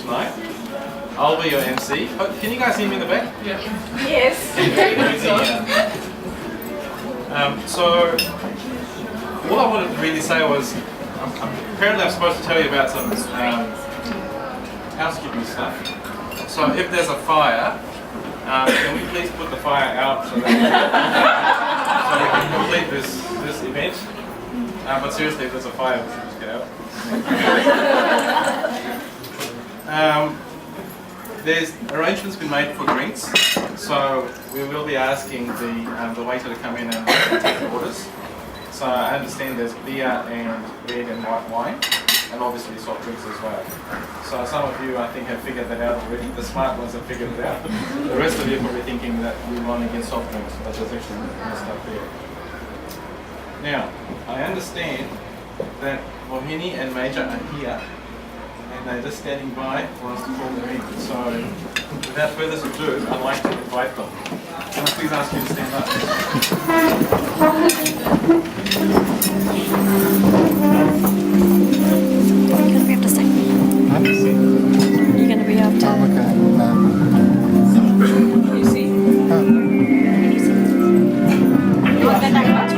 tonight. I'll be your MC. Oh, can you guys hear me in the back? Yeah. Yes. So, all I wanted to really say was, apparently I'm supposed to tell you about some housekeeping stuff. So if there's a fire, can we please put the fire out so that we can complete this event? But seriously, if there's a fire, we should just get out. There's arrangements been made for drinks, so we will be asking the waiter to come in and take the orders. So I understand there's beer and red and white wine, and obviously soft drinks as well. So some of you, I think, have figured that out already. The smart ones have figured it out. The rest of you are probably thinking that we want to get soft drinks, but there's actually messed up there. Now, I understand that Mohini and Major are here, and they're just standing by for us to call them in. So, without further ado, I'd like to invite them. Can I please ask you to stand up? You're going to be able to sing. You're going to be able to... You see? You want that much?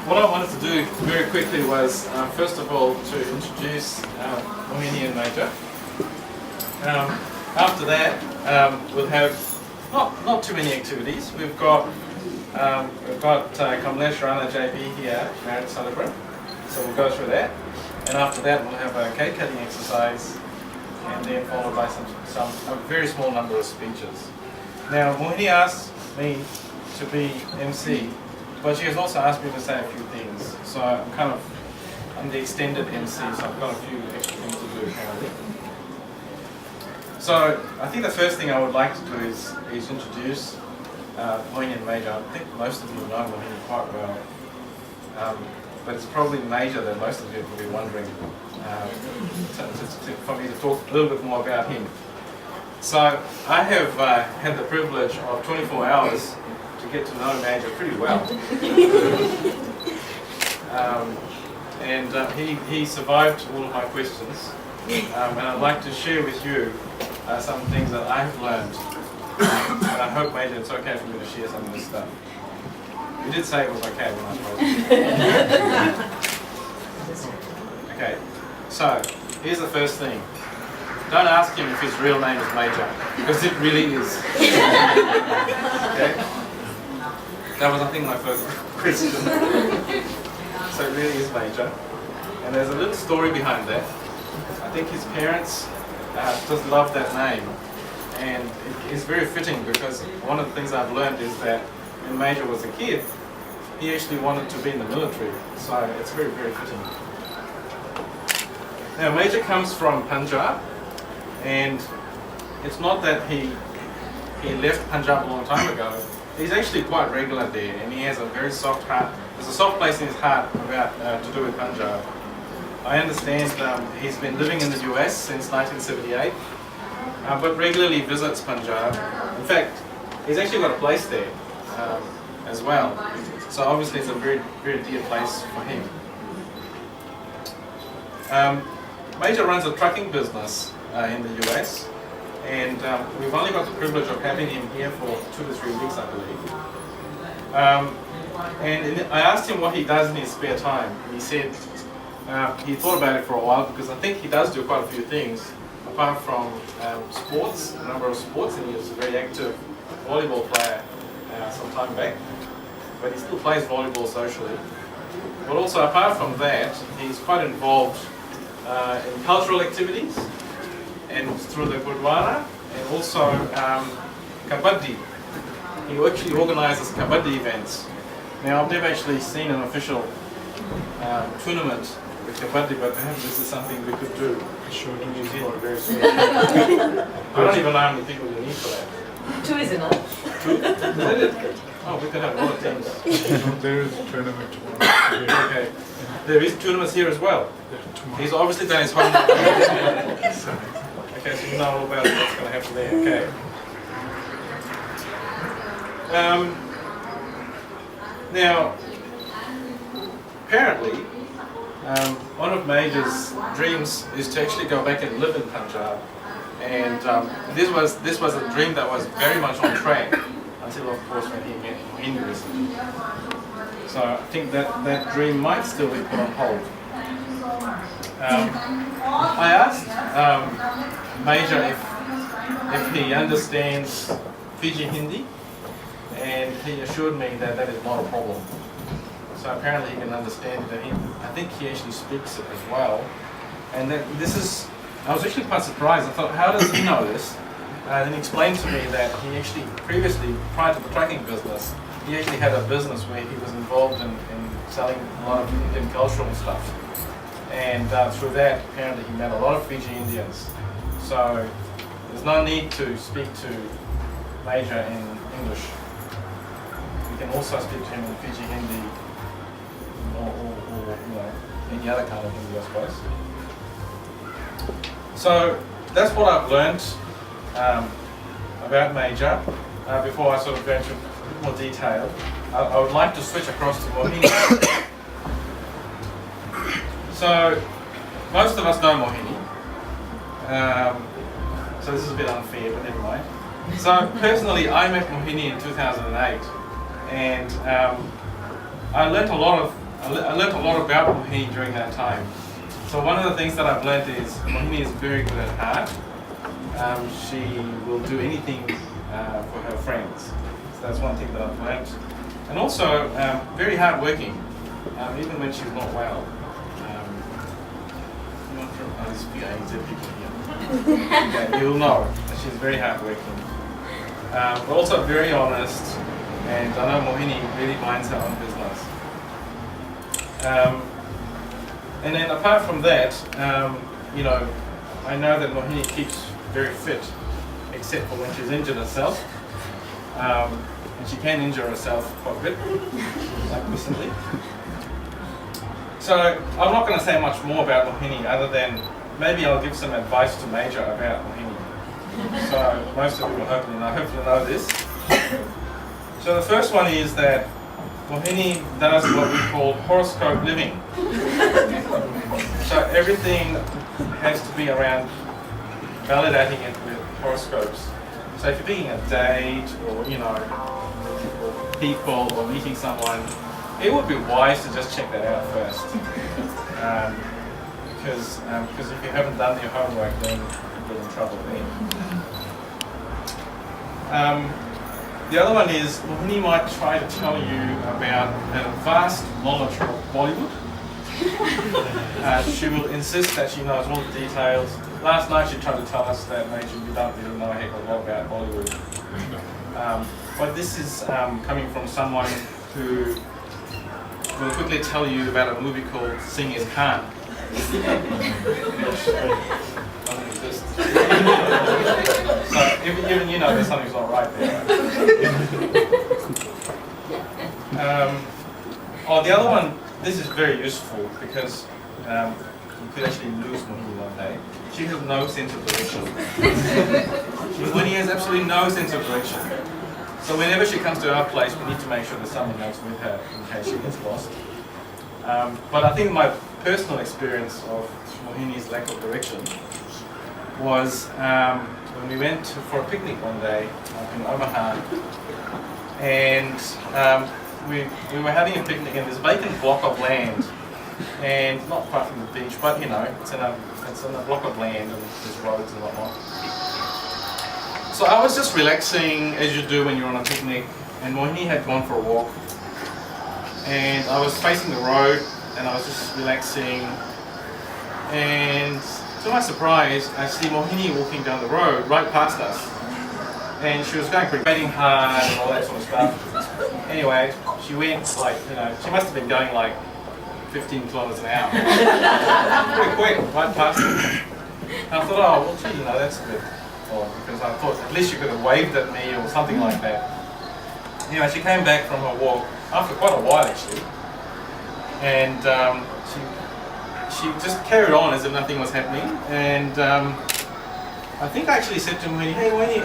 What I wanted to do very quickly was, first of all, to introduce Mohini and Major. After that, we'll have not too many activities. We've got Kamlesh, Rana, JB here, married celebrant. So we'll go through that, and after that we'll have a cake cutting exercise, and then followed by a very small number of speeches. Now, Mohini asked me to be MC, but she has also asked me to say a few things. So I'm the extended MC, so I've got a few extra things to do apparently. So I think the first thing I would like to do is introduce Mohini and Major. I think most of you know Mohini quite well, but it's probably Major that most of you will be wondering for me to talk a little bit more about him. So I have had the privilege of 24 hours to get to know Major pretty well. He survived all of my questions. And I'd like to share with you some things that I've learned. And I hope, Major, it's okay for me to share some of this stuff. You did say it was okay when I told you. Okay, so here's the first thing. Don't ask him if his real name is Major, because it really is. Okay? That was, I think, my first question. So it really is Major. And there's a little story behind that. I think his parents just love that name. And it is very fitting because one of the things I've learned is that when Major was a kid, he actually wanted to be in the military. So it's very, very fitting. Now Major comes from Punjab, and it's not that he left Punjab a long time ago. He's actually quite regular there, and he has a very soft heart. There's a soft place in his heart about to do with Punjab. I understand he's been living in the US since 1978, but regularly visits Punjab. In fact, he's actually got a place there as well. So obviously it's a very, very dear place for him. Major runs a trucking business in the US, and we've only got the privilege of having him here for 2 to 3 weeks, I believe. I asked him what he does in his spare time, and he said he thought about it for a while because I think he does do quite a few things apart from sports, a number of sports, and he was a very active volleyball player some time back, but he still plays volleyball socially. But also apart from that, he's quite involved in cultural activities and through the Gurdwara, and also Kabaddi. He actually organises Kabaddi events. Now I've never actually seen an official tournament with Kabaddi, but perhaps this is something we could do in New Zealand very soon. I don't even know how many people you need for that. 2 is enough. 2? Is it? Oh, we could have a lot of teams. There is a tournament tomorrow. Okay. There is tournaments here as well. He's obviously done his homework. Okay, so you know all about what's going to happen there. Okay. Now, apparently, one of Major's dreams is to actually go back and live in Punjab, and this was a dream that was very much on track until, of course, when he met Mohini recently. So I think that dream might still be put on hold. I asked Major if he understands Fiji Hindi, and he assured me that that is not a problem. So apparently he can understand it, and I think he actually speaks it as well. And that I was actually quite surprised. I thought, how does he know this? And he explained to me that he actually previously, prior to the trucking business, he actually had a business where he was involved in selling a lot of Indian cultural stuff. And through that, apparently he met a lot of Fiji Indians. So there's no need to speak to Major in English. You can also speak to him in Fiji Hindi or any other kind of Hindi, I suppose. So that's what I've learned about Major. Before I sort of go into more detail, I would like to switch across to Mohini. So most of us know Mohini. So this is a bit unfair, but never mind. So personally, I met Mohini in 2008, and I learnt a lot about Mohini during that time. So one of the things that I've learnt is Mohini is very good at art. She will do anything for her friends. So that's one thing that I've learnt. And also very hardworking, even when she's not well. There's a few ANZ people here. Okay, you'll know that she's very hardworking. But also very honest, and I know Mohini really minds her own business. And then apart from that, I know that Mohini keeps very fit, except for when she's injured herself. And she can injure herself quite a bit, like recently. So I'm not going to say much more about Mohini other than maybe I'll give some advice to Major about Mohini. So most of you will hopefully know this. So the first one is that Mohini does what we call horoscope living. So everything has to be around validating it with horoscopes. So if you're picking a date or, or people or meeting someone, it would be wise to just check that out first. Because if you haven't done your homework, then you'll get in trouble there. The other one is, Mohini might try to tell you about a vast knowledge of Bollywood. She will insist that she knows all the details. Last night she tried to tell us that Major, you don't really know a heck of a lot about Bollywood. But this is coming from someone who will quickly tell you about a movie called Singh is Khan. Doesn't exist. So even you know that something's not right there. The other one, this is very useful because you could actually lose Mohini one day. She has no sense of direction. Mohini has absolutely no sense of direction. So whenever she comes to our place, we need to make sure that someone else with her in case she gets lost. But I think my personal experience of Mohini's lack of direction was when we went for a picnic one day up in Omaha, and we were having a picnic in this vacant block of land, and not far from the beach, but it's in a block of land and there's roads and whatnot. So I was just relaxing as you do when you're on a picnic, and Mohini had gone for a walk, and I was facing the road and I was just relaxing, and to my surprise I see Mohini walking down the road right past us, and she was going pretty hard and all that sort of stuff. Anyway, she went she must have been going like 15 kilometers an hour. Pretty quick, right past me. And I thought, oh, well, gee, that's a bit odd, because I thought at least she could have waved at me or something like that. Anyway, she came back from her walk after quite a while actually, and she just carried on as if nothing was happening. And I think I actually said to Mohini, hey Mohini,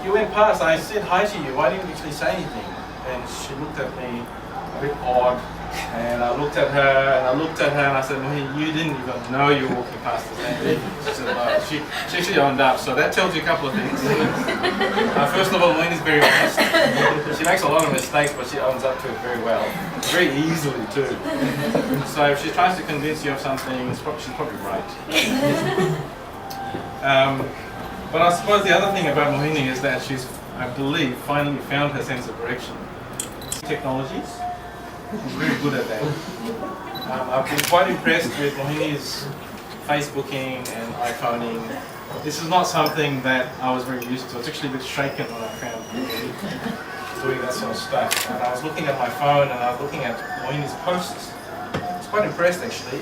you went past, I said hi to you, why didn't you actually say anything? And she looked at me a bit odd, and I looked at her and I said, Mohini, you didn't even know you were walking past us. And she said, no. She actually owned up, so that tells you a couple of things. First of all, Mohini's very honest. She makes a lot of mistakes, but she owns up to it very well. Very easily too. So if she tries to convince you of something, she's probably right. But I suppose the other thing about Mohini is that she's, I believe, finally found her sense of direction. Technologies, she's very good at that. I've been quite impressed with Mohini's Facebooking and iPhoning. This is not something that I was very used to. I was actually a bit shaken when I found Mohini doing that sort of stuff. And I was looking at my phone and I was looking at Mohini's posts. I was quite impressed actually.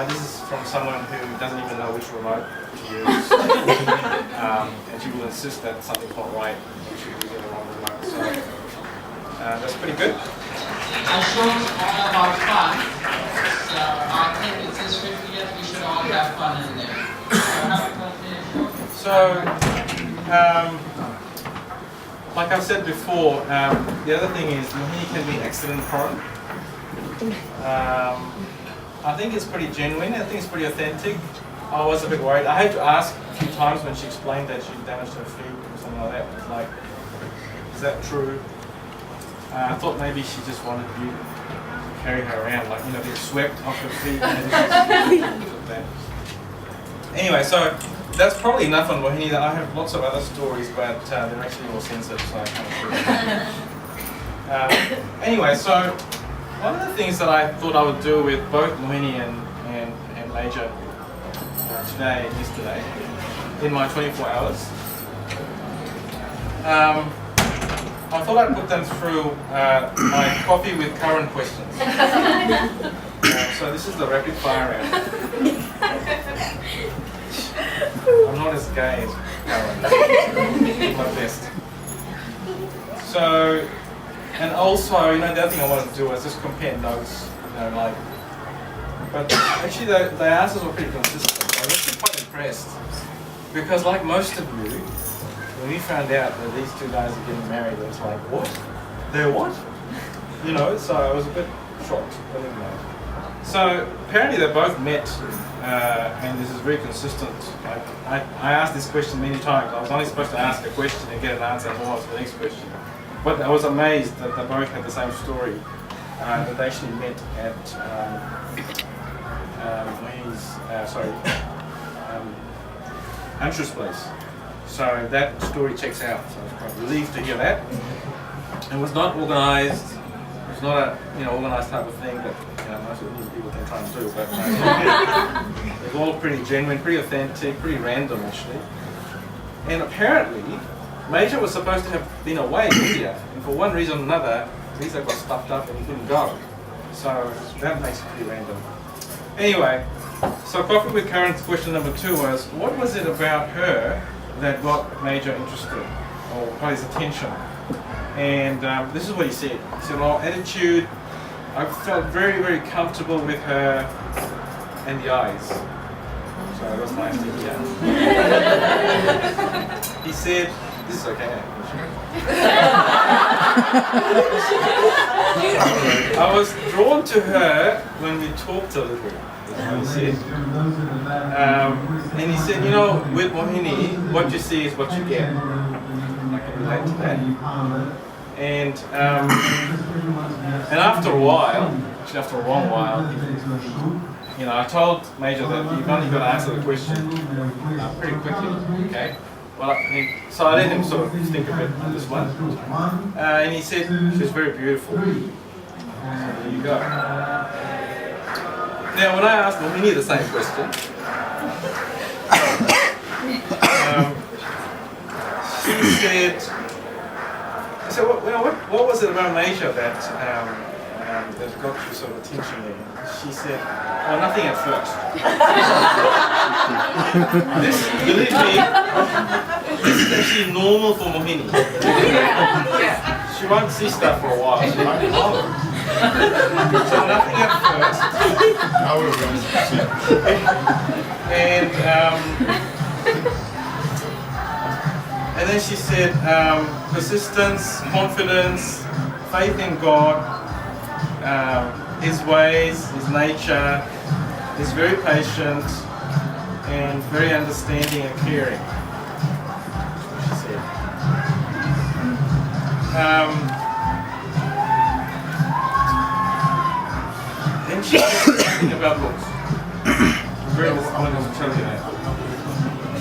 This is from someone who doesn't even know which remote to use. And she will insist that something's not right when she's using the wrong remote. So that's pretty good. I showed all about fun, so I think it's just 50th, we should all have fun in there. So, like I've said before, the other thing is Mohini can be accident prone. I think it's pretty genuine, I think it's pretty authentic. I was a bit worried. I had to ask a few times when she explained that she damaged her feet or something like that. It's like, is that true? I thought maybe she just wanted you to carry her around, like, get swept off her feet. Anyway, so that's probably enough on Mohini. I have lots of other stories, but they're actually all censored, so I can't. Anyway, so one of the things that I thought I would do with both Mohini and Major today and yesterday in my 24 hours, I thought I'd put them through my coffee with current questions. So this is the rapid fire round. I'm not as gay as Karen. I'm my best. So, and also, the other thing I wanted to do was just compare notes. But actually the answers were pretty consistent. I was actually quite impressed. Because like most of you, when we found out that these two guys are getting married, it was like, what? They're what? You know, so I was a bit shocked. But anyway. So apparently they both met, and this is very consistent. I asked this question many times. I was only supposed to ask a question and get an answer and move on to the next question. But I was amazed that they both had the same story. That they actually met at Hunter's place. So that story checks out. So I was quite relieved to hear that. It was not organised. It was not a organised type of thing that most of these people can try and do. But it was all pretty genuine, pretty authentic, pretty random actually. And apparently, Major was supposed to have been away in India, and for one reason or another, visa got stuffed up and he couldn't go. So that makes it pretty random. Anyway, so Coffee with Current's question number 2 was, what was it about her that got Major interested, or got his attention? And this is what he said. He said, well, attitude, I felt very, very comfortable with her and the eyes. So that was nice to hear. He said, this is okay. I was drawn to her when we talked a little, he said. And he said, you know, with Mohini, what you see is what you get. I can relate to that. And after a while, actually after a long while, I told Major that you've only got to answer the question pretty quickly, okay? Well, so I let him sort of think a bit on this one. And he said, she's very beautiful. So there you go. Now, when I asked Mohini the same question, she said, what was it about Major that got you sort of attention there? She said, well, nothing at first. Believe me, this is actually normal for Mohini. She won't see stuff for a while. She's like, oh. So nothing at first. I would have and then she said, persistence, confidence, faith in God, His ways, His nature, He's very patient and very understanding and caring. That's what she said. Then she said something about looks. I'm very disappointed to tell you that.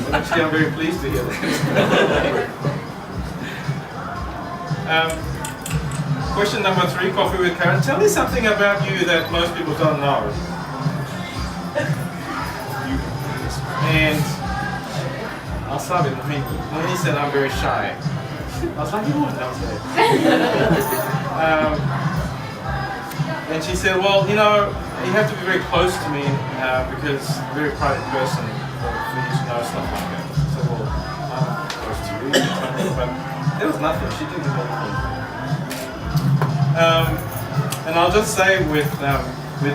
But actually, I'm very pleased to hear that. Question number 3, Coffee with Karen. Tell me something about you that most people don't know. And I'll start with Mohini. Mohini said I'm very shy. I was like, no one knows that. And she said, well, you have to be very close to me because I'm a very private person for you to know stuff like that. I said, well, I'm close to you. But there was nothing. She didn't do anything. And I'll just say with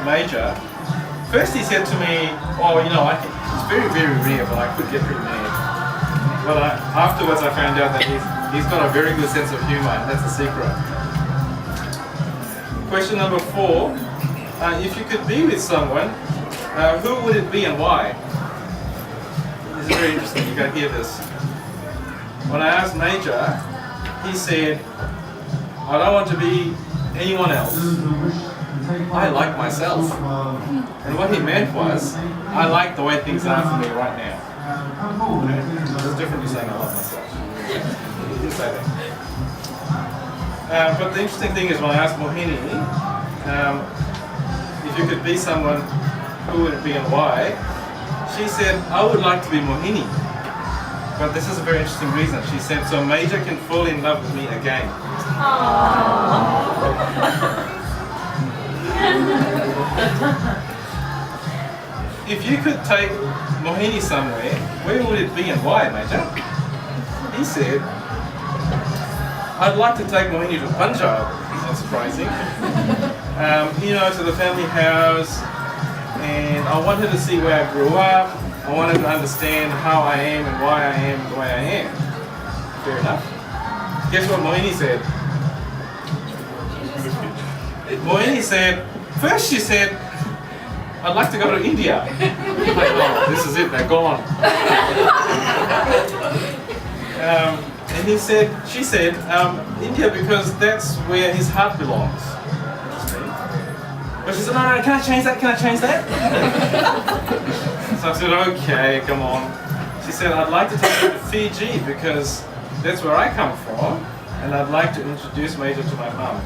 Major, first he said to me, oh, it's very, very rare, but I could get pretty mad. But afterwards I found out that he's got a very good sense of humor, and that's the secret. Question number 4, if you could be with someone, who would it be and why? This is very interesting, you can hear this. When I asked Major, he said, I don't want to be anyone else. I like myself. And what he meant was, I like the way things are for me right now. It's different to saying I love myself. He didn't say that. But the interesting thing is when I asked Mohini, if you could be someone, who would it be and why? She said, I would like to be Mohini. But this is a very interesting reason. She said, so Major can fall in love with me again. If you could take Mohini somewhere, where would it be and why, Major? He said, I'd like to take Mohini to Punjab. It's not surprising. To the family house, and I want her to see where I grew up. I want her to understand how I am and why I am the way I am. Fair enough. Guess what Mohini said? Mohini said, first she said, I'd like to go to India. I'm like, oh, this is it, they're gone. And she said, India because that's where his heart belongs. But she said, no, can I change that? Can I change that? So I said, okay, come on. She said, I'd like to take you to Fiji because that's where I come from, and I'd like to introduce Major to my mum.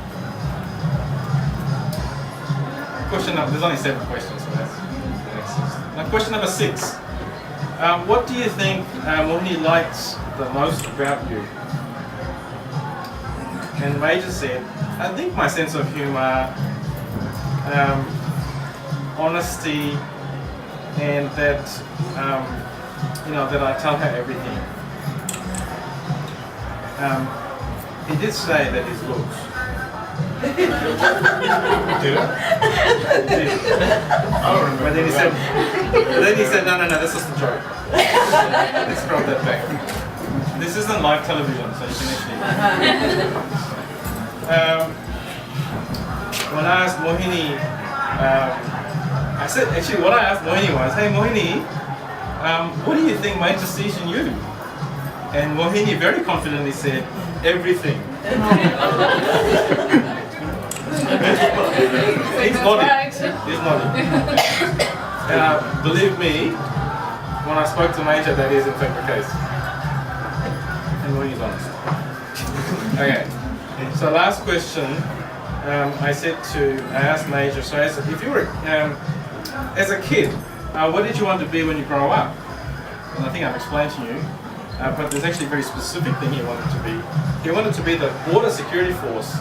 Question number, there's only 7 questions, so that's the next 6. Now question number 6. What do you think Mohini likes the most about you? And Major said, I think my sense of humor, honesty, and that, that I tell her everything. He did say that his looks. Did it? I don't remember. But then he said, no, this is the joke. Let's scroll that back. This isn't live television, so you can actually. When I asked Mohini, what I asked Mohini was, hey Mohini, what do you think Major sees in you? And Mohini very confidently said, everything. He's nodding. He's nodding. Believe me, when I spoke to Major, that is in fact the case. And Mohini's honest. Okay. So last question, I asked Major, so if you were, as a kid, what did you want to be when you grow up? And I think I've explained to you, but there's actually a very specific thing he wanted to be. He wanted to be the border security force. So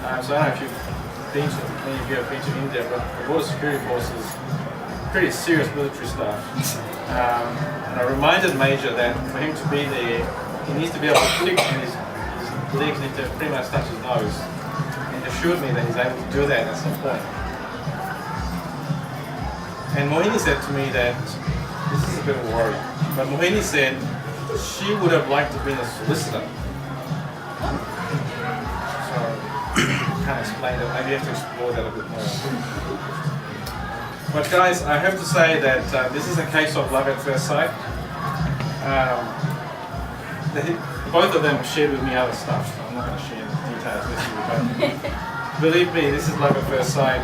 I don't know if you've been to, many of you have been to India, but the border security force is pretty serious military stuff. And I reminded Major that for him to be there, he needs to be able to click and his legs need to pretty much touch his nose. And assured me that he's able to do that at some point. And Mohini said to me that, this is a bit of a worry, but Mohini said she would have liked to be a solicitor. So, can't explain that, maybe you have to explore that a bit more. But guys, I have to say that this is a case of love at first sight. Both of them shared with me other stuff, so I'm not going to share the details with you, but believe me, this is love at first sight.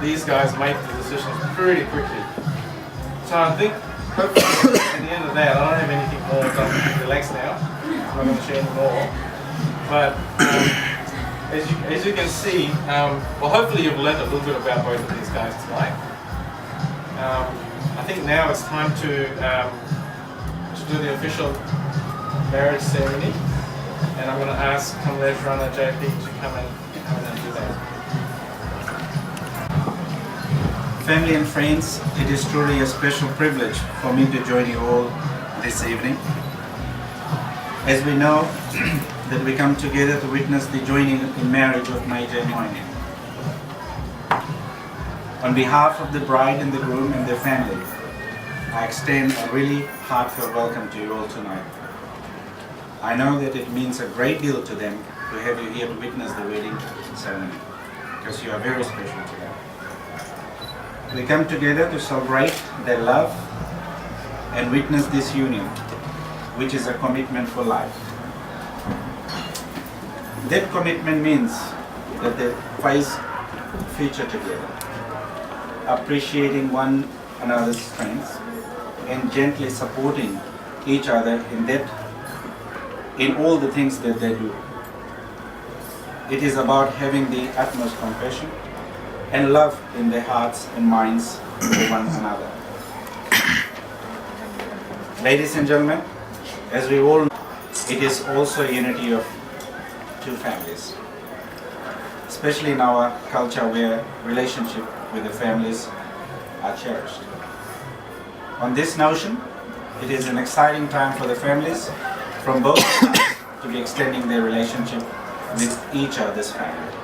These guys make the decisions pretty quickly. So I think, hopefully, at the end of that, I don't have anything more, so I'm relaxed now. I'm not going to share any more. But as you can see, well, hopefully you've learned a little bit about both of these guys tonight. I think now it's time to do the official marriage ceremony, and I'm going to ask Kamlesh, Rana, JP to come in and do that. Family and friends, it is truly a special privilege for me to join you all this evening. As we know that we come together to witness the joining in marriage of Major and Mohini. On behalf of the bride and the groom and their family, I extend a really heartfelt welcome to you all tonight. I know that it means a great deal to them to have you here to witness the wedding ceremony, because you are very special to them. We come together to celebrate their love and witness this union, which is a commitment for life. That commitment means that they face future together, appreciating one another's strengths and gently supporting each other in all the things that they do. It is about having the utmost compassion and love in their hearts and minds for one another. Ladies and gentlemen, as we all know, it is also a unity of two families, especially in our culture where relationship with the families are cherished. On this notion, it is an exciting time for the families from both sides to be extending their relationship with each other's family.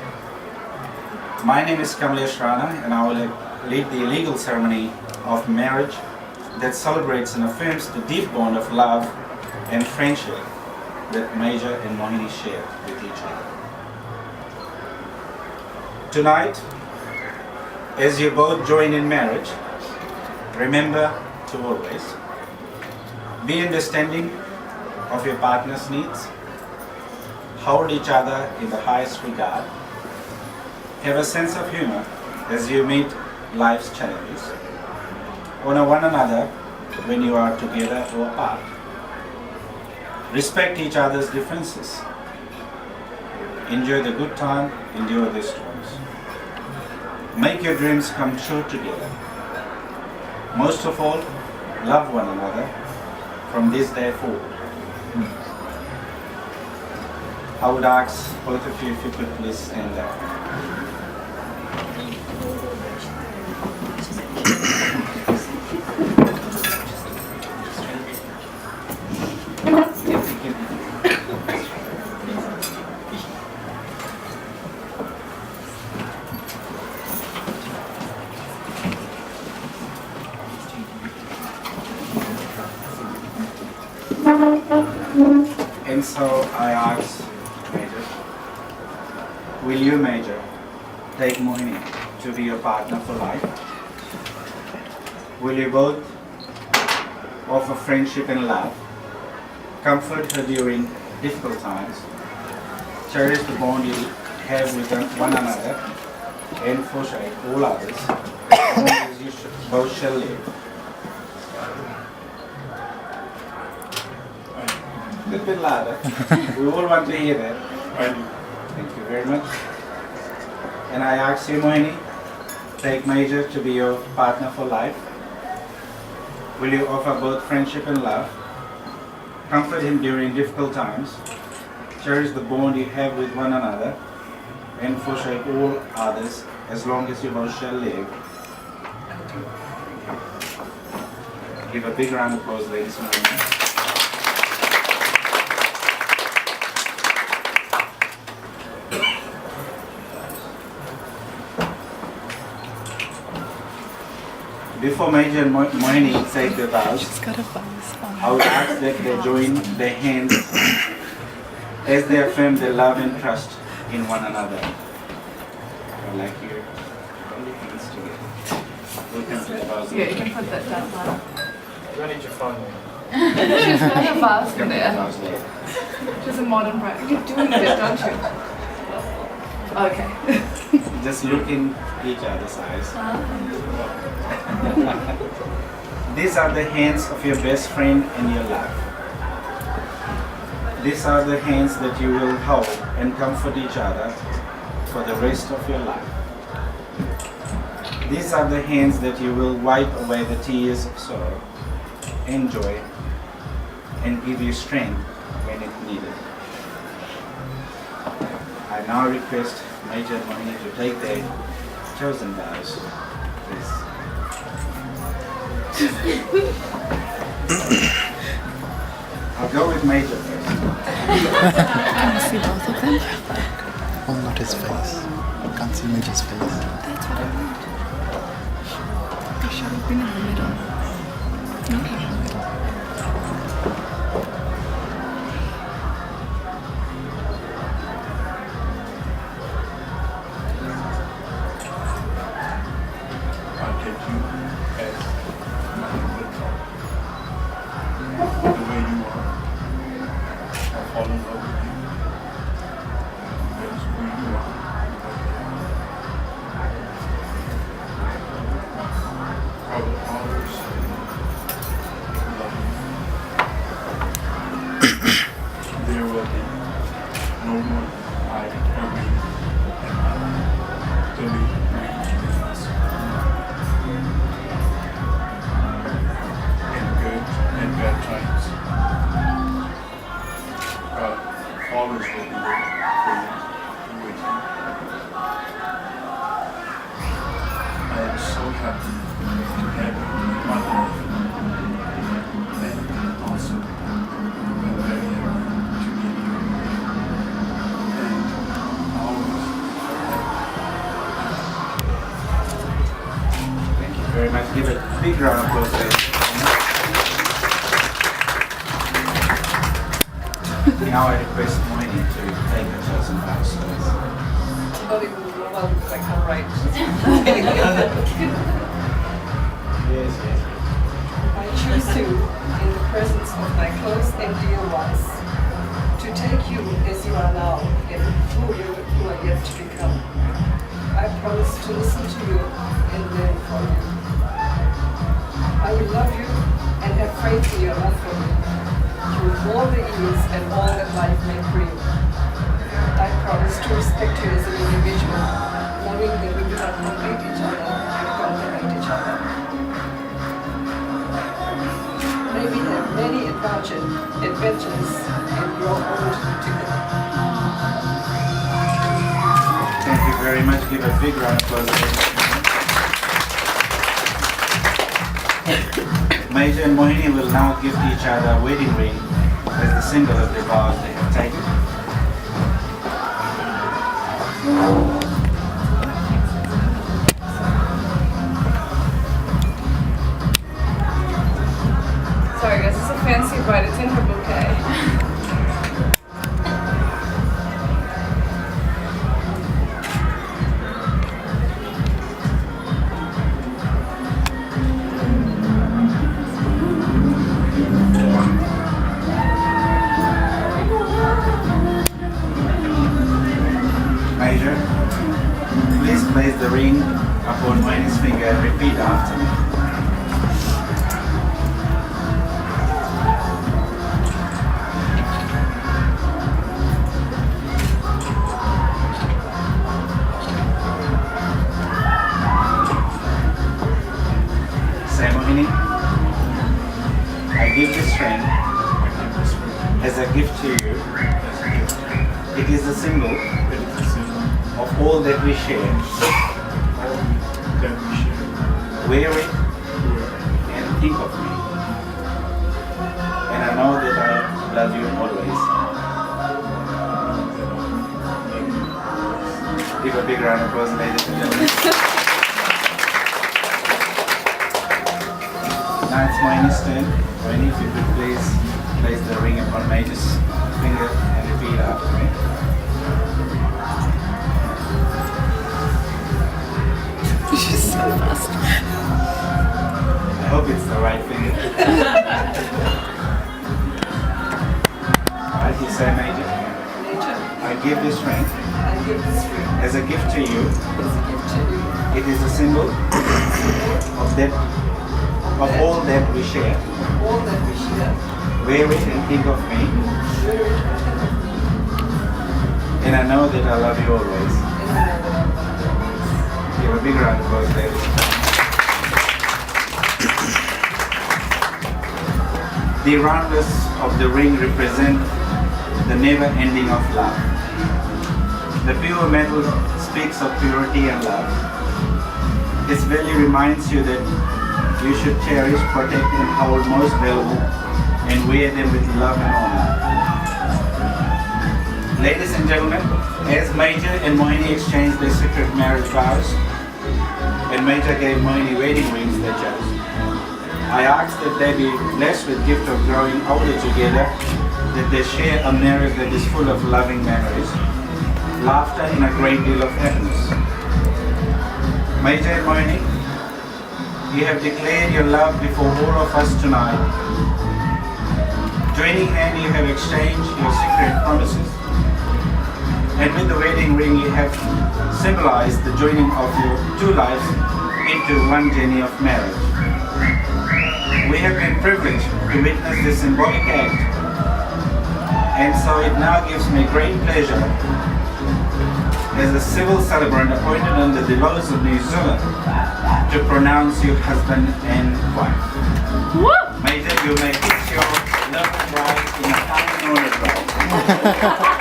My name is Kamlesh Rana, and I will lead the legal ceremony of marriage that celebrates and affirms the deep bond of love and friendship that Major and Mohini share with each other. Tonight, as you both join in marriage, remember to always be understanding of your partner's needs, hold each other in the highest regard, have a sense of humor as you meet life's challenges, honor one another when you are together or apart, respect each other's differences, enjoy the good time, endure the storms, make your dreams come true together. Most of all, love one another from this day forward. I would ask both of you if you could please stand up. And so I ask Major, will you, Major, take Mohini to be your partner for life? Will you both offer friendship and love, comfort her during difficult times, cherish the bond you have with one another, and forsake all others, as long as you both shall live? A little bit louder. We all want to hear that. Thank you very much. And I ask you, Mohini, take Major to be your partner for life. Will you offer both friendship and love, comfort him during difficult times, cherish the bond you have with one another, and forsake all others as long as you both shall live? Give a big round of applause, ladies and gentlemen. Before Major and Mohini take the vows, I would ask that they join their hands as they affirm their love and trust in one another. I'd like you to hold your hands together. Welcome to the vows. Yeah, you can put that down now. Do I need your phone? She's got a mask Come to the there. vows later. She's a modern bride. You're doing it, don't you? Okay. Just look in each other's eyes. These are the hands of your best friend in your life. These are the hands that you will hold and comfort each other for the rest of your life. These are the hands that you will wipe away the tears of sorrow and joy and give you strength when it needed. I now request Major and Mohini to take their chosen vows. Please. I'll go with Major first. Can you see both of them? Oh, not his face. Can't see Major's face. That's what I meant. They should have been in the middle. Okay. I take you as my good dog. The way you are. I fall in love with you. That's who you are. I will always big round of applause, ladies. Now I request Mohini to take her chosen bachelors. I don't even know well because I can't write. Yes, yes. I choose to, in the presence of my close and dear ones, to take you as you are now and who you are yet to become. I promise to listen to you and learn from you. I will love you and have faith in your love for me through all the evils and all that life may bring. I promise to respect you as an individual, knowing that we do not complete each other and complement each other. May we have many adventures and grow old together. Thank you very much. Give a big round of applause. Major and Mohini will now gift each other a wedding ring as the symbol of the vows they have taken. Sorry guys, it's a fancy bride. It's in her bouquet. Major, please place the ring upon Mohini's finger and repeat after me. Say, Mohini, I give this ring as a gift to you. It is a symbol of all that we share. Wear it and think of me. And I know that I love you always. Give a big round of applause, ladies and gentlemen. Now it's Mohini's turn. Mohini, if you could please place the ring upon Major's finger and repeat after me. She's so fast. I hope it's the right finger. Alright, you say, Major. I give this ring I give this ring as a gift to you. as a gift to you. It is a symbol of all that we share. All that we share, Wear it and think of me. wear it and think of me, And I know that I love you always. and I know that I love you always. Give a big round of applause, ladies. The roundness of the ring represent the never ending of love. The pure metal speaks of purity and love. Its value reminds you that you should cherish, protect, and hold most valuable and wear them with love and honor. Ladies and gentlemen, as Major and Mohini exchanged their secret marriage vows, and Major gave Mohini wedding rings they chose, I asked that they be blessed with gift of growing older together, that they share a marriage that is full of loving memories, laughter, and a great deal of happiness. Major and Mohini, you have declared your love before all of us tonight. Joining hand, you have exchanged your secret promises. And with the wedding ring, you have symbolized the joining of your two lives into one journey of marriage. We have been privileged to witness this symbolic act, and so it now gives me great pleasure as a civil celebrant appointed under the laws of New Zealand to pronounce you husband and wife. Major, you may fix your love bride in a fine order bride.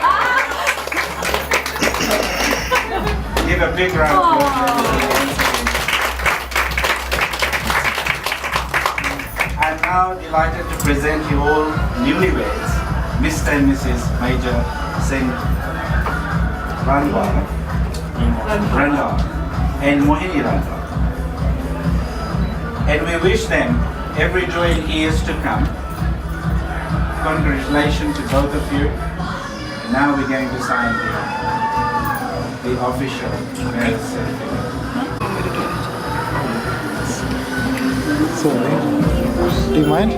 Give a big round of applause. I'm now delighted to present you all newlyweds, Mr. and Mrs. Major Singh Randawa and Mohini Randawa. And we wish them every joy in years to come. Congratulations to both of you. And now we're going to sign the official marriage certificate. So, do you mind?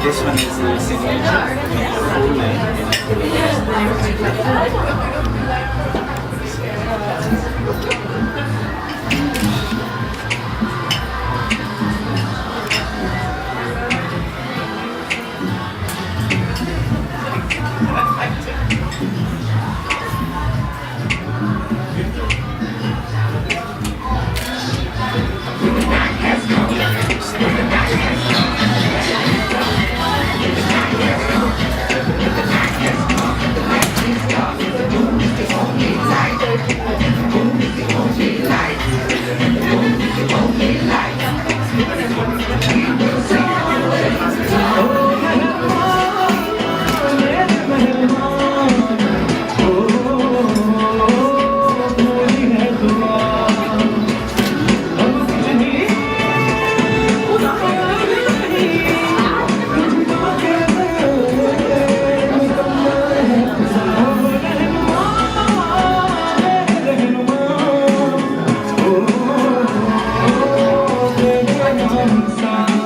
This one is the signature, full Singh.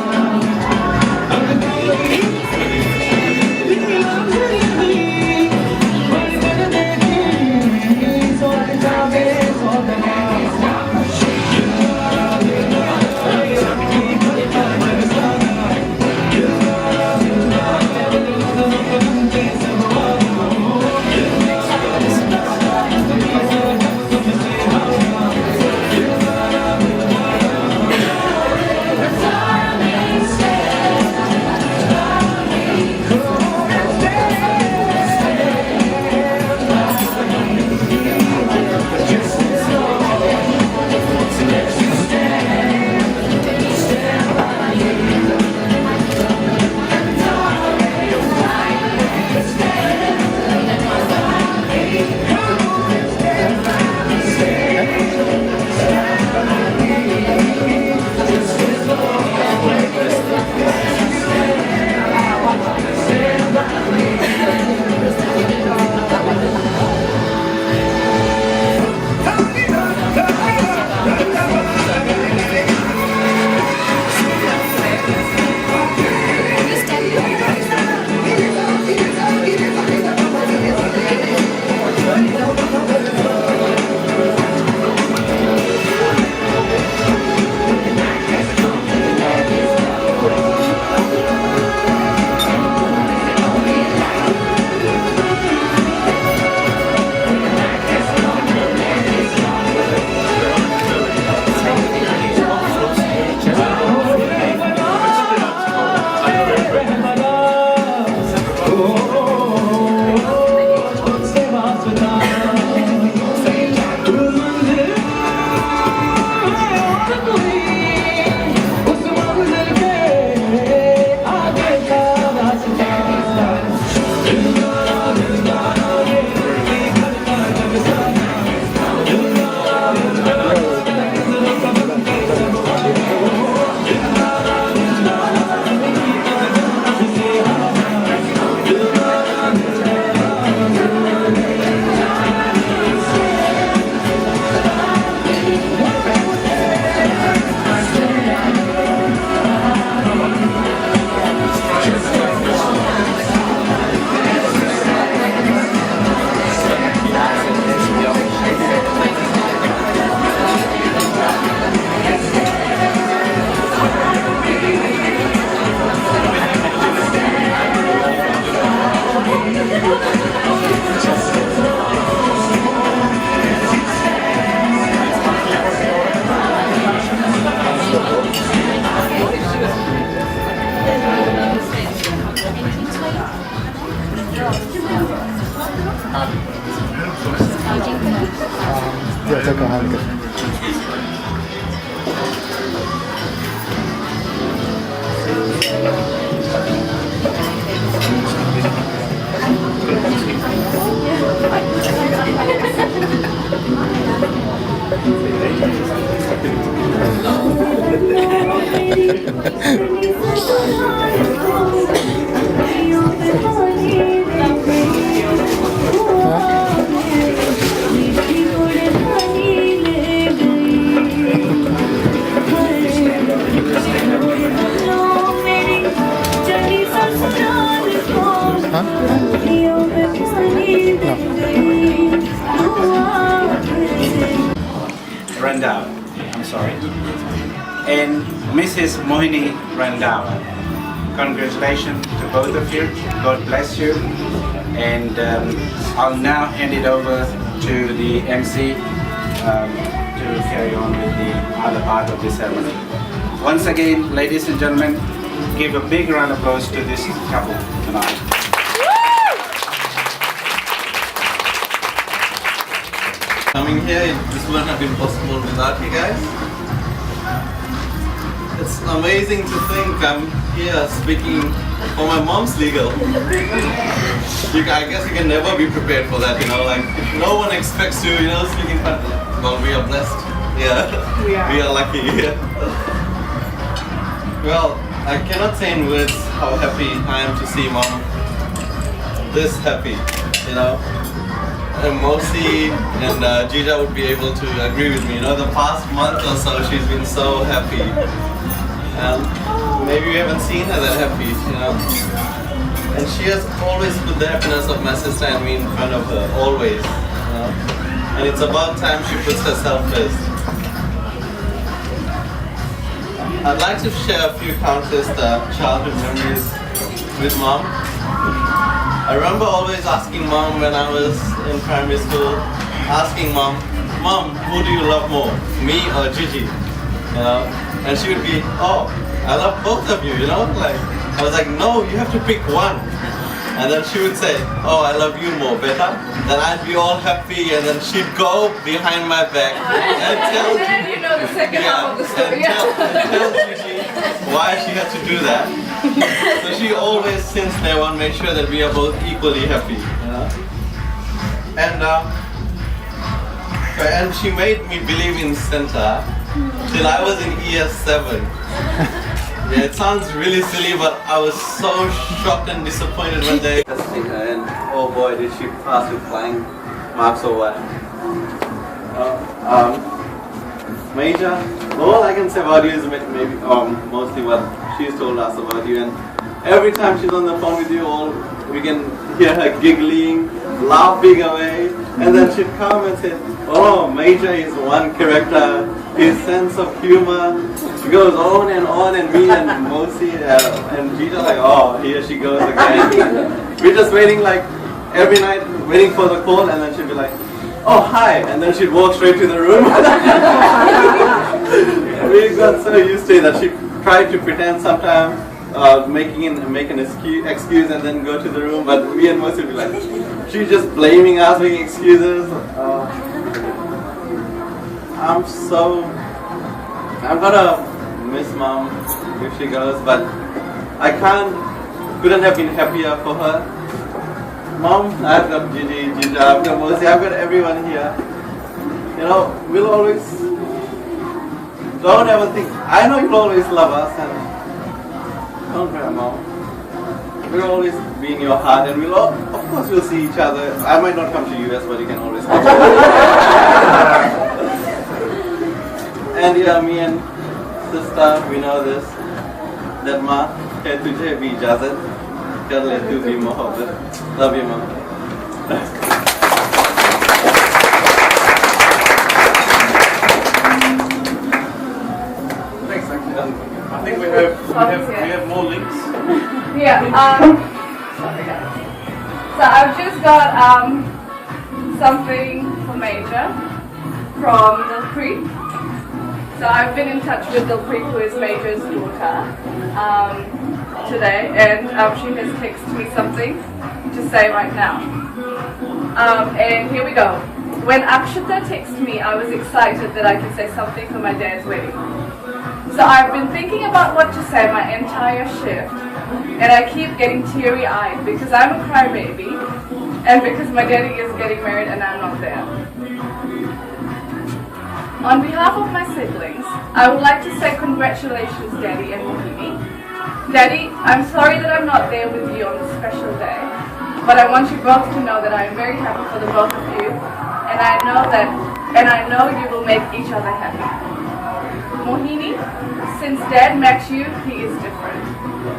तो कमाल कर Randawa, I'm sorry, and Mrs. Mohini Randawa. Congratulations to both of you. God bless you. And I'll now hand it over to the MC to carry on with the other part of the ceremony. Once again, ladies and gentlemen, give a big round of applause to this couple tonight. Coming here, this wouldn't have been possible without you guys. It's amazing to think I'm here speaking for my mom's legal. I guess you can never be prepared for that, you know, like no one expects to, you know, speak in front. Well, we are blessed. Yeah, we are lucky. Well, I cannot say in words how happy I am to see mom this happy, you know. And Mosi and Jija would be able to agree with me. You know, the past month or so, she's been so happy. And maybe you haven't seen her that happy, you know. And she has always put the happiness of my sister and me in front of her, always. You know? And it's about time she puts herself first. I'd like to share a few countless childhood memories with mom. I remember always asking mom when I was in primary school, asking mom, who do you love more, me or Gigi? You know? And she would be, oh, I love both of you, you know? Like, I was like, no, you have to pick one. And then she would say, oh, I love you more, better. Then I'd be all happy, and then she'd go behind my back and tell And then you know the second half of the story. and tell Gigi why she had to do that. So she always, since day one, made sure that we are both equally happy. You know? And she made me believe in Santa till I was in year 7. Yeah, it sounds really silly, but I was so shocked and disappointed when they testing her, and oh boy, did she pass with flying marks or what. Major, all I can say about you is maybe mostly what she's told us about you, and every time she's on the phone with you, we can hear her giggling, laughing away, and then she'd come and say, oh, Major is one character, his sense of humor goes on, and me and Mosi and Gita like, oh, here she goes again. We're just waiting like every night, waiting for the call, and then she'd be like, oh, hi, and then she'd walk straight to the room. We got so used to it that she tried to pretend sometimes, make an excuse and then go to the room, but me and Mosi would be like, she's just blaming us, making excuses. I'm gonna miss mom if she goes, but I couldn't have been happier for her. Mom, I've got Gigi, Gija, I've got Mosi, I've got everyone here. You know, we'll always, don't ever think, I know you'll always love us, and don't cry, Mom. We'll always be in your heart, and of course we'll see each other. I might not come to US, but you can always come to us. And yeah, me and sister, we know this, that माँ है तुझे भी इजाज़त कर ले तू भी मोहब्बत. Love you, Mom. Thanks, I think we have more links. Yeah, sorry guys. So I've just got something for Major from Dilpreet. So I've been in touch with Dilpreet, who is Major's daughter, today, and she has texted me something to say right now. And here we go. when Akshita texted me, I was excited that I could say something for my dad's wedding. So I've been thinking about what to say my entire shift, and I keep getting teary-eyed because I'm a crybaby, and because my daddy is getting married and I'm not there. On behalf of my siblings, I would like to say congratulations, Daddy and Mohini. Daddy, I'm sorry that I'm not there with you on this special day, but I want you both to know that I am very happy for the both of you, and I know you will make each other happy. Mohini, since Dad met you, he is different.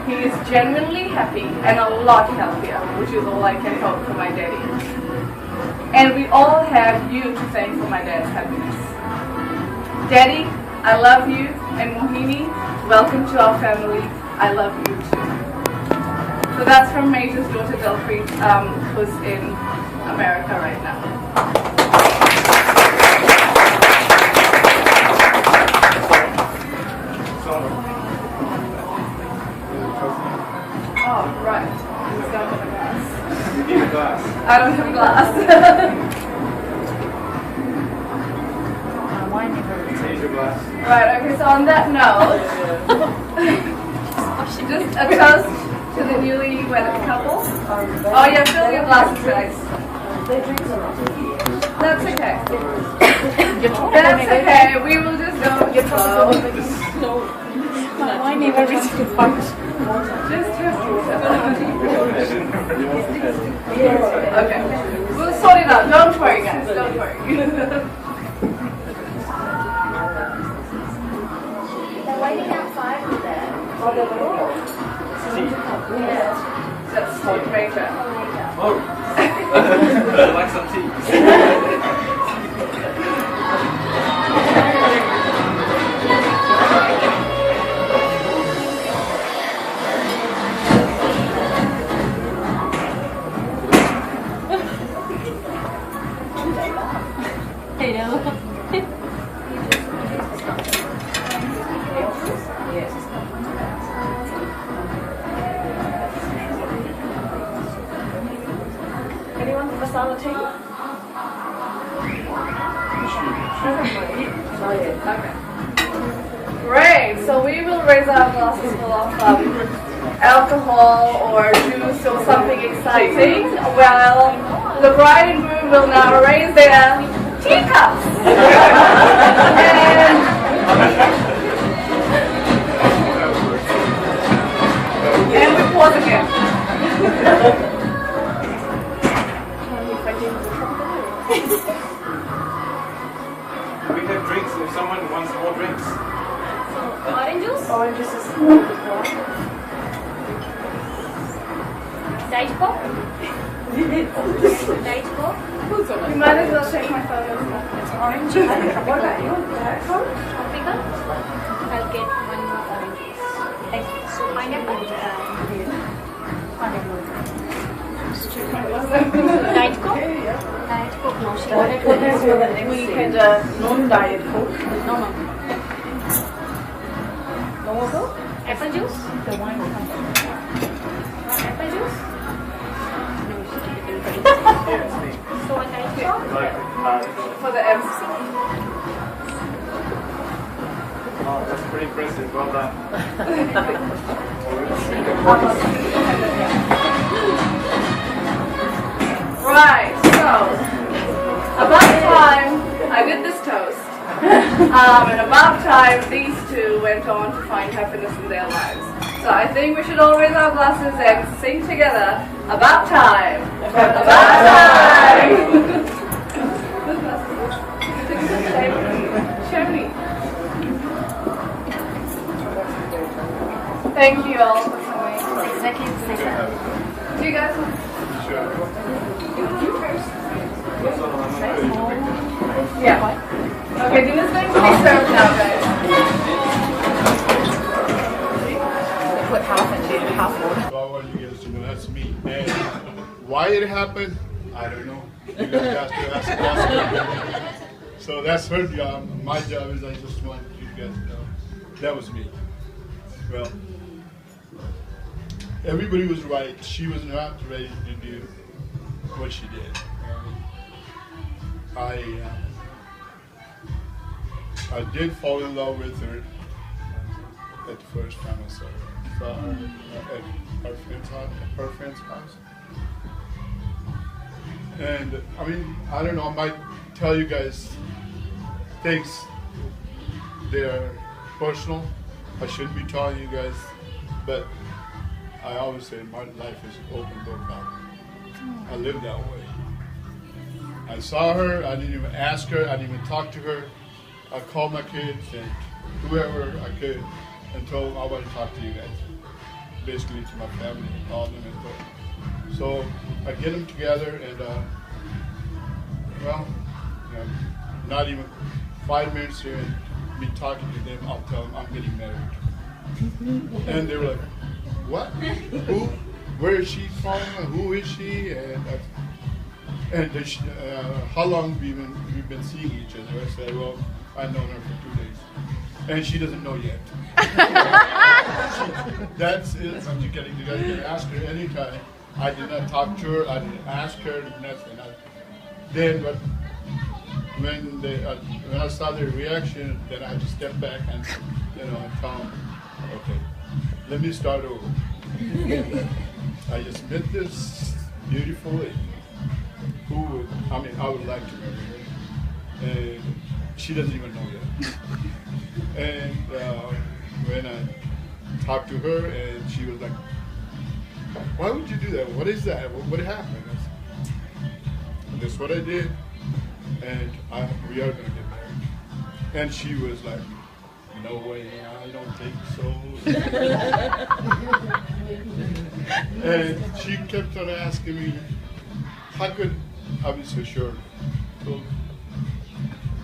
He is genuinely happy and a lot healthier, which is all I can hope for my daddy. And we all have you to thank for my dad's happiness. Daddy, I love you, and Mohini, welcome to our family. I love you too. So that's from Major's daughter Delphi, who's in America right now. Oh, right. He's got a glass. You need a glass. I don't have a glass. Here's your glass. Right, okay, so on that note, just a toast to the newly wedded couple. Oh yeah, fill your glasses, guys. That's okay. That's okay, we will just go with the flow. Just have Okay, we'll sort it out. Don't worry, guys, don't worry. Waiting outside with that. That's Major. Oh, I'd like some tea. Anyone from Masala team? Okay. Great. So we will raise our glasses full of alcohol or juice or something exciting. Well, the bride and groom will now raise their teacups. And we pause again. We have drinks if someone wants more drinks. Orange juice? Orange juice is Diet Coke? Diet Coke? You might as well check my phone as well. Orange juice? What about you? Tropical? I'll get one more orange juice. So pineapple? Diet Coke? Diet Coke, no. We had a non-diet Coke. No. No more Coke? Apple juice? The wine will come. Apple juice? So a Diet Coke? For the MC. Oh, that's pretty impressive. Well done. Right, so about time I did this toast, and about time these two went on to find happiness in their lives. So I think we should all raise our glasses and sing together, about time, about time. Shani. Thank you all for coming. Exactly the same. Do you guys want? Yeah. Okay, dinner's going to be served now, guys. Put half into half water. So I want you guys to know that's me. And why it happened, I don't know. You guys have to ask her. So that's her job. My job is I just want you guys to know that was me. Well, everybody was right. She was not ready to do what she did. I did fall in love with her at the first time I saw her at her friend's house. And I mean, I don't know, I might tell you guys things that are personal. I shouldn't be telling you guys, but I always say my life is open book now. I live that way. I saw her, I didn't even ask her, I didn't even talk to her. I called my kids and whoever I could and told them I want to talk to you guys. Basically to my family, and called them and told them. So I get them together and not even 5 minutes here and me talking to them, I'll tell them I'm getting married. And they were like, what? Who? Where is she from? Who is she? And how long have we've been seeing each other? I said, well, I've known her for 2 days. And she doesn't know yet. That's it. I'm just kidding. You guys can ask her anytime. I did not talk to her. I didn't ask her. Nothing. But when I saw their reaction, then I had to step back and and tell them, okay, let me start over. I just met this beautiful lady who I would like to marry her, and she doesn't even know yet. And when I talked to her, and she was like, why would you do that? What is that? What happened? I said, that's what I did, and we are going to get married. And she was like, no way, I don't think so. And she kept on asking me, how could I be so sure? So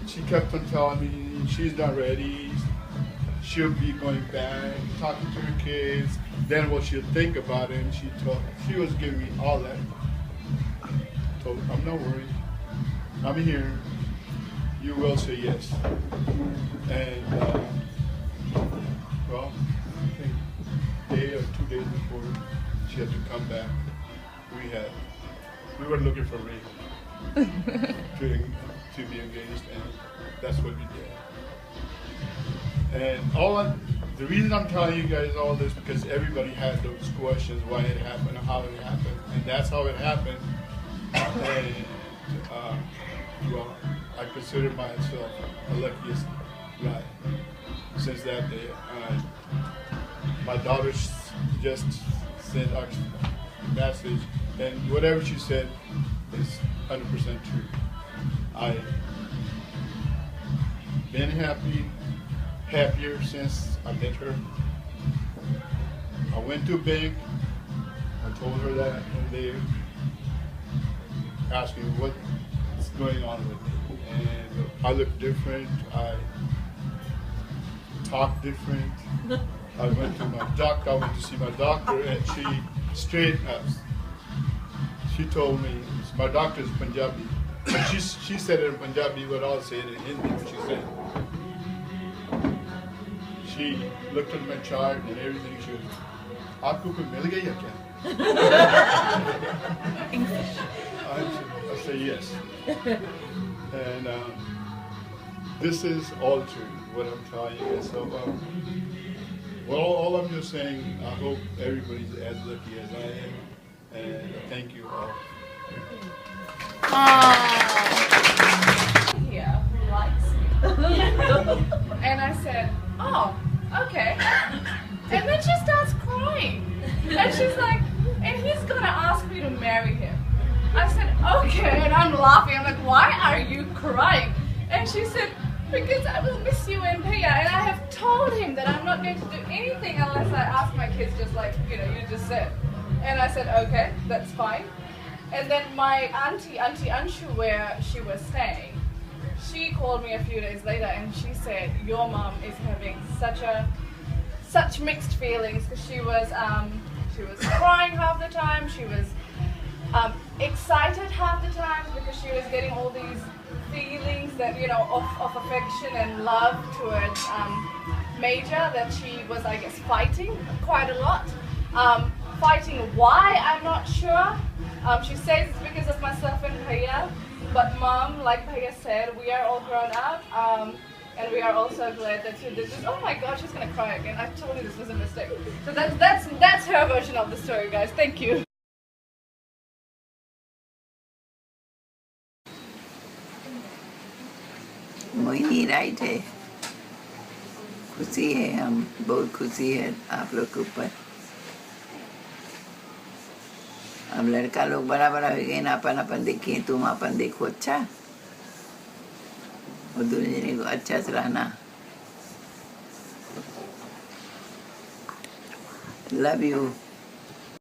she kept on telling me she's not ready, she'll be going back, talking to her kids, then what she'll think about it, and she was giving me all that. So I'm not worried, I'm here, you will say yes. And I think a day or 2 days before she had to come back, we were looking for a ring to be engaged, and that's what we did. And the reason I'm telling you guys all this because everybody had those questions, why it happened, how it happened, and that's how it happened. And I consider myself the luckiest guy since that day. My daughter just sent a message, and whatever she said is 100% true. I've been happier since I met her. I went to a bank, I told her that, and they asked me what's going on with me. And I look different, I talk different. I went to see my doctor, and she straightened us. She told me, my doctor is Punjabi, but she said it in Punjabi, but I'll say it in Hindi what she said. She looked at my chart and everything, she was, aapko koi mil gaya kya? I said yes. And this is all true, what I'm telling you. So, all I'm just saying, I hope everybody's as lucky as I am, and thank you all. Here who likes me. And I said, oh, okay. And then she starts crying. And she's like, and he's gonna ask me to marry him. I said, okay, and I'm laughing. I'm like, why are you crying? And she said, because I will miss you and Pia, and I have told him that I'm not going to do anything unless I ask my kids just like, you just said. And I said, okay, that's fine. And then my auntie Anshu, where she was staying, she called me a few days later and she said, your mom is having such mixed feelings, because she was crying half the time, she was excited half the time because she was getting all these feelings that of affection and love towards Major, that she was, I guess, fighting quite a lot. Fighting why, I'm not sure. She says it's because of myself and Bhaiya. But mom, like Bhaiya said, we are all grown up, and we are also glad that you did this. Oh my God, she's gonna cry again. I told you this was a mistake. So that's her version of the story, guys. Thank you. Mohini right है। खुशी है, हम बहुत खुशी है आप लोग के ऊपर। अब लड़का लोग बड़ा बड़ा हो गए ना, अपन अपन देखिए, तुम अपन देखो अच्छा, और दूसरे को अच्छा से रहना। Love you.